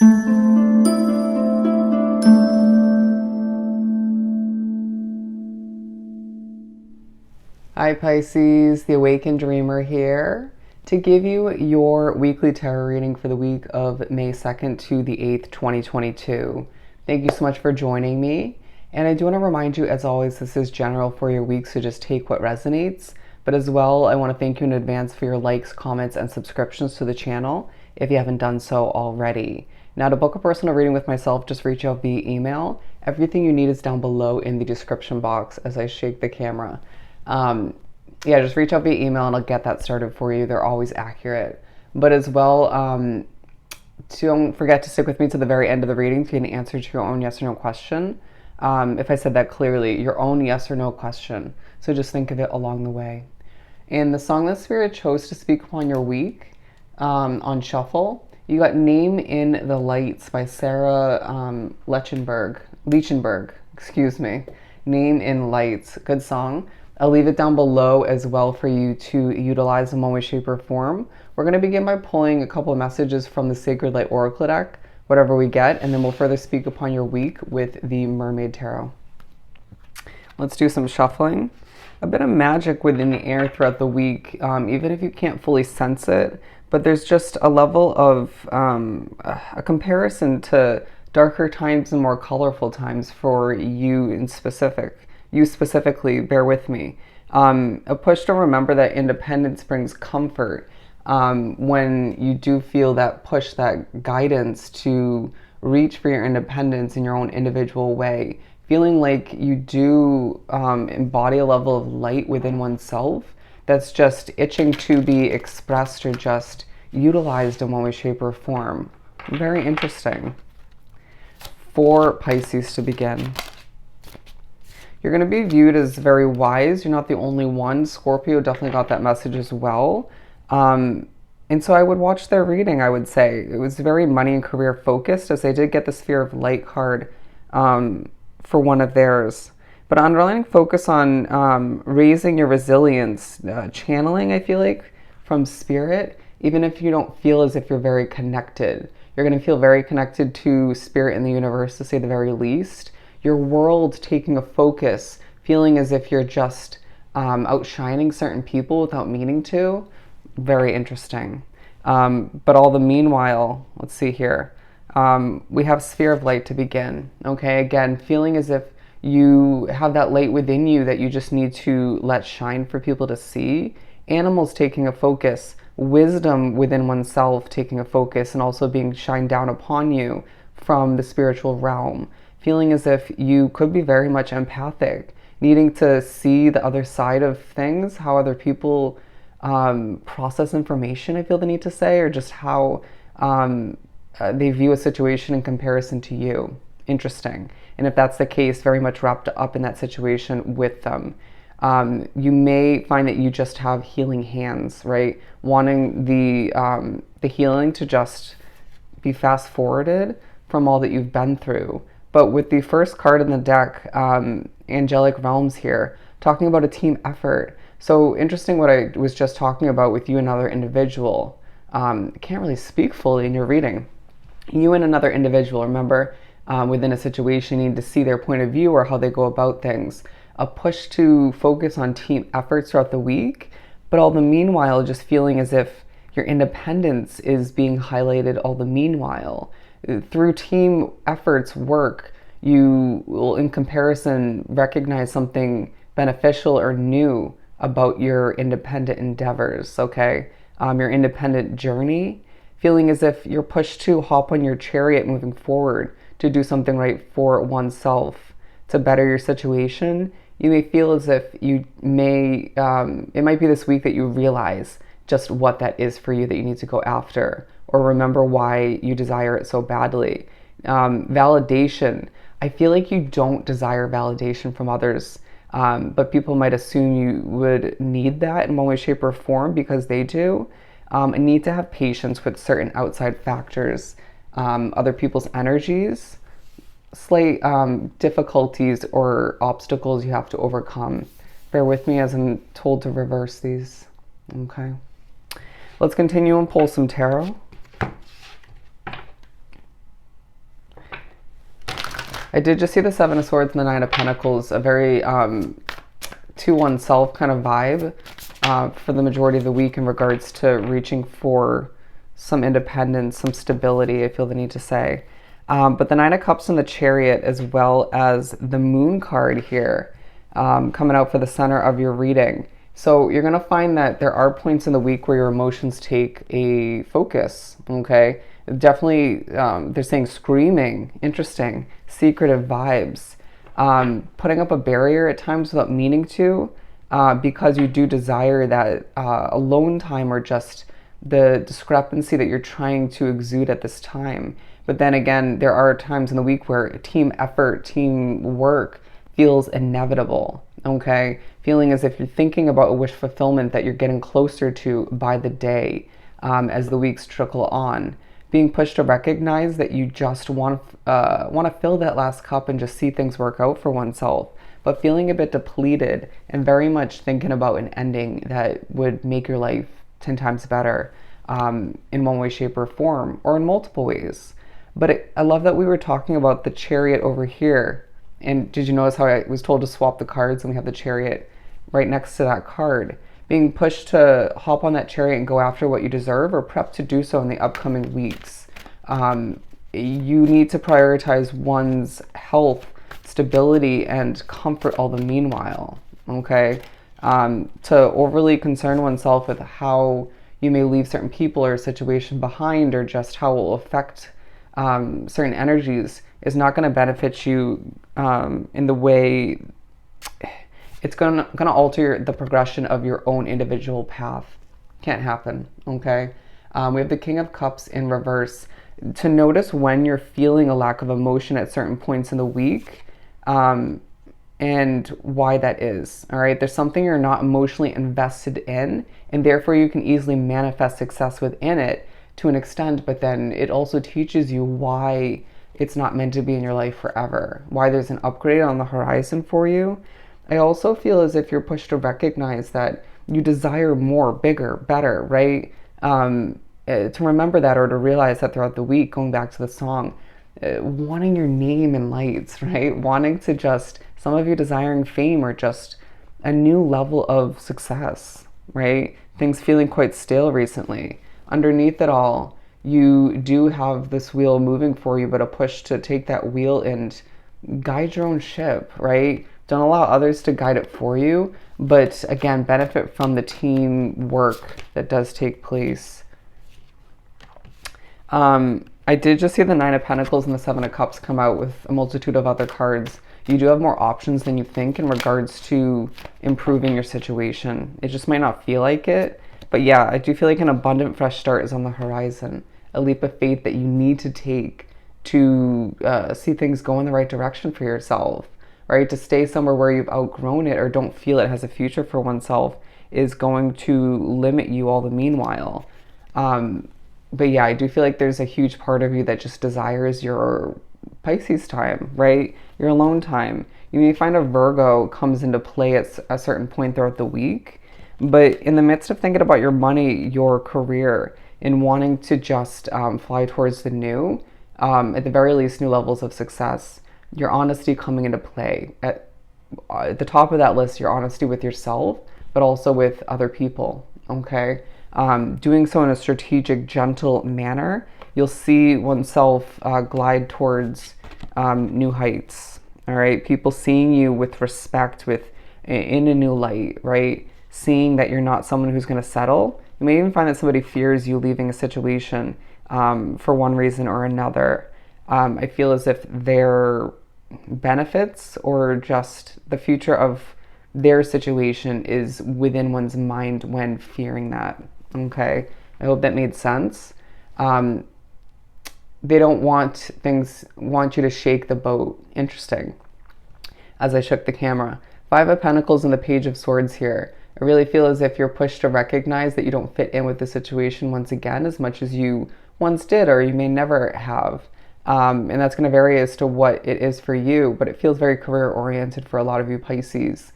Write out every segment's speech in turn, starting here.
Hi Pisces, the Awakened Dreamer here to give you your weekly tarot reading for the week of May 2nd to the 8th, 2022. Thank you so much for joining me. And I do want to remind you, as always, this is general for your week, so just take what resonates. But as well, I want to thank you in advance for your likes, comments, and subscriptions to the channel if you haven't done so already. Now, to book a personal reading with myself, just reach out via email. Everything you need is down below in the description box as I shake the camera. Yeah, just reach out via email and I'll get that started for you. They're always accurate. But as well, don't forget to stick with me to the very end of the reading to get an answer to your own yes or no question. If I said that clearly, your own yes or no question. So just think of it along the way. And the song that Spirit chose to speak upon your week on Shuffle, you got Name in the Lights by Sarah Leichtenberg, excuse me. Name in Lights, good song. I'll leave it down below as well for you to utilize in one way, shape, or form. We're going to begin by pulling a couple of messages from the Sacred Light Oracle deck, whatever we get, and then we'll further speak upon your week with the Mermaid Tarot. Let's do some shuffling. A bit of magic within the air throughout the week, even if you can't fully sense it, but there's just a level of a comparison to darker times and more colorful times for you in specific. You specifically, bear with me. A push to remember that independence brings comfort when you do feel that push, that guidance to reach for your independence in your own individual way. Feeling like you do embody a level of light within oneself that's just itching to be expressed or just utilized in one way, shape, or form. Very interesting. For Pisces to begin. You're going to be viewed as very wise. You're not the only one. Scorpio definitely got that message as well. And so I would watch their reading, I would say. It was very money and career focused, as they did get the Sphere of Light card for one of theirs. But underlining focus on raising your resilience, channeling, I feel like, from Spirit, even if you don't feel as if you're very connected. You're going to feel very connected to Spirit in the universe, to say the very least. Your world taking a focus, feeling as if you're just outshining certain people without meaning to. Very interesting. But all the meanwhile, let's see here. We have Sphere of Light to begin. Okay, again, feeling as if you have that light within you that you just need to let shine for people to see. Animals taking a focus. Wisdom within oneself taking a focus and also being shined down upon you from the spiritual realm. Feeling as if you could be very much empathic, needing to see the other side of things, how other people process information, I feel the need to say, or just how they view a situation in comparison to you. Interesting. And if that's the case, very much wrapped up in that situation with them. You may find that you just have healing hands, right? Wanting the healing to just be fast forwarded from all that you've been through. But with the first card in the deck, Angelic Realms here, talking about a team effort. So interesting what I was just talking about with you and another individual. Can't really speak fully in your reading. You and another individual, remember, within a situation, you need to see their point of view or how they go about things. A push to focus on team efforts throughout the week, but all the meanwhile just feeling as if your independence is being highlighted all the meanwhile. Through team efforts, work, you will, in comparison, recognize something beneficial or new about your independent endeavors, okay? Your independent journey, feeling as if you're pushed to hop on your chariot moving forward to do something right for oneself, to better your situation. You may feel as if you may, it might be this week that you realize just what that is for you that you need to go after, or remember why you desire it so badly. Validation. I feel like you don't desire validation from others, but people might assume you would need that in one way, shape, or form because they do. And need to have patience with certain outside factors, other people's energies, slight difficulties or obstacles you have to overcome. Bear with me as I'm told to reverse these. Okay. Let's continue and pull some tarot. I did just see the Seven of Swords and the Nine of Pentacles, a very to oneself kind of vibe for the majority of the week in regards to reaching for some independence, some stability, I feel the need to say. But the Nine of Cups and the Chariot, as well as the Moon card here, coming out for the center of your reading. So you're going to find that there are points in the week where your emotions take a focus, okay? Definitely, they're saying screaming, interesting, secretive vibes, putting up a barrier at times without meaning to, because you do desire that alone time or just the discrepancy that you're trying to exude at this time. But then again, there are times in the week where team effort, team work feels inevitable, okay? Feeling as if you're thinking about a wish fulfillment that you're getting closer to by the day as the weeks trickle on. Being pushed to recognize that you just want to fill that last cup and just see things work out for oneself, but feeling a bit depleted and very much thinking about an ending that would make your life 10 times better in one way, shape, or form, or in multiple ways. But I love that we were talking about the Chariot over here. And did you notice how I was told to swap the cards and we have the Chariot right next to that card? Being pushed to hop on that Chariot and go after what you deserve, or prep to do so in the upcoming weeks. You need to prioritize one's health, stability, and comfort all the meanwhile, okay? To overly concern oneself with how you may leave certain people or a situation behind, or just how it will affect certain energies, is not going to benefit you in the way it's going to alter the progression of your own individual path. Can't happen, okay? We have the King of Cups in reverse. To notice when you're feeling a lack of emotion at certain points in the week, and why that is, all right? There's something you're not emotionally invested in, and therefore you can easily manifest success within it to an extent, but then it also teaches you why it's not meant to be in your life forever, why there's an upgrade on the horizon for you. I also feel as if you're pushed to recognize that you desire more, bigger, better, right? To remember that, or to realize that throughout the week, going back to the song, wanting your name in lights, right? Wanting to just, some of you desiring fame or just a new level of success, right? Things feeling quite stale recently. Underneath it all, you do have this wheel moving for you, but a push to take that wheel and guide your own ship, right? Don't allow others to guide it for you, but again, benefit from the team work that does take place. I did just see the Nine of Pentacles and the Seven of Cups come out with a multitude of other cards. You do have more options than you think in regards to improving your situation. It just might not feel like it, but yeah, I do feel like an abundant fresh start is on the horizon. A leap of faith that you need to take to see things go in the right direction for yourself, right? To stay somewhere where you've outgrown it or don't feel it has a future for oneself is going to limit you all the meanwhile. But yeah, I do feel like there's a huge part of you that just desires your Pisces time, right? Your alone time. You may find a Virgo comes into play at a certain point throughout the week, but in the midst of thinking about your money, your career, and wanting to just fly towards the new, at the very least, new levels of success, your honesty coming into play. At the top of that list, your honesty with yourself, but also with other people, okay? Doing so in a strategic, gentle manner, you'll see oneself glide towards new heights, all right? People seeing you with respect, in a new light, right? Seeing that you're not someone who's going to settle. You may even find that somebody fears you leaving a situation for one reason or another. I feel as if their benefits or just the future of their situation is within one's mind when fearing that. Okay, I hope that made sense. They don't want you to shake the boat. Interesting. As I shook the camera. Five of Pentacles and the Page of Swords here. I really feel as if you're pushed to recognize that you don't fit in with the situation once again as much as you once did, or you may never have. And that's going to vary as to what it is for you, but it feels very career-oriented for a lot of you Pisces.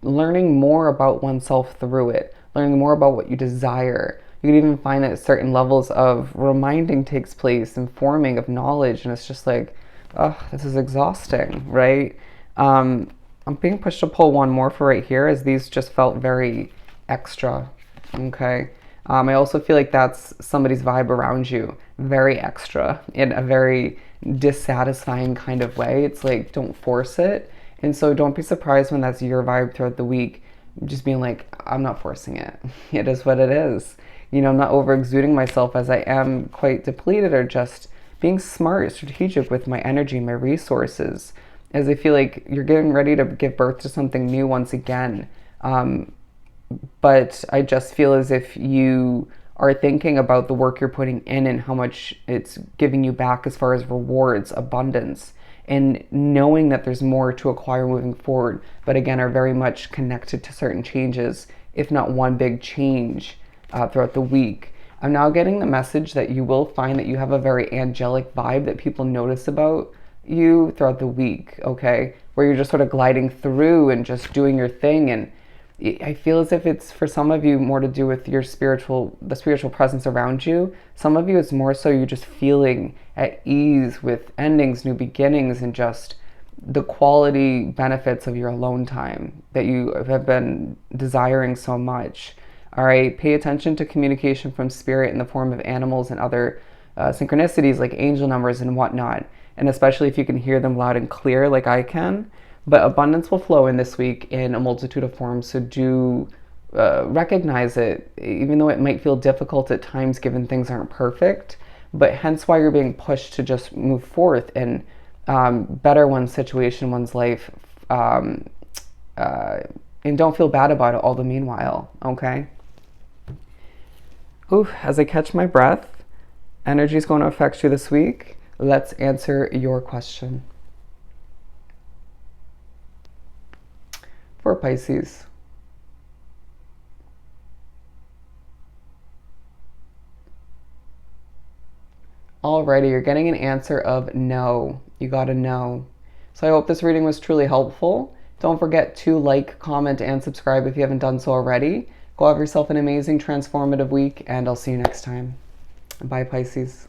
Learning more about oneself through it. Learning more about what you desire. You can even find that certain levels of reminding takes place and forming of knowledge, and it's just like, Oh, this is exhausting, right? I'm being pushed to pull one more for right here, as these just felt very extra. Okay. I also feel like that's somebody's vibe around you, very extra in a very dissatisfying kind of way. It's like, don't force it. And so don't be surprised when that's your vibe throughout the week. Just being like, I'm not forcing it. It is what it is. I'm not over exuding myself, as I am quite depleted, or just being smart, strategic with my energy, my resources, as I feel like you're getting ready to give birth to something new once again. But I just feel as if you are thinking about the work you're putting in and how much it's giving you back as far as rewards, abundance, and knowing that there's more to acquire moving forward, but again, are very much connected to certain changes, if not one big change throughout the week. I'm now getting the message that you will find that you have a very angelic vibe that people notice about you throughout the week, okay? Where you're just sort of gliding through and just doing your thing. And I feel as if it's, for some of you, more to do with the spiritual presence around you. Some of you, it's more so you just feeling at ease with endings, new beginnings, and just the quality benefits of your alone time that you have been desiring so much. All right, pay attention to communication from spirit in the form of animals and other synchronicities like angel numbers and whatnot. And especially if you can hear them loud and clear like I can. But abundance will flow in this week in a multitude of forms. So do recognize it, even though it might feel difficult at times given things aren't perfect. But hence why you're being pushed to just move forth and better one's situation, one's life. And don't feel bad about it all the meanwhile, okay? Ooh, as I catch my breath, energy is going to affect you this week. Let's answer your question. For Pisces. Alrighty, you're getting an answer of no. You gotta know. So I hope this reading was truly helpful. Don't forget to like, comment, and subscribe if you haven't done so already. Go have yourself an amazing, transformative week, and I'll see you next time. Bye, Pisces.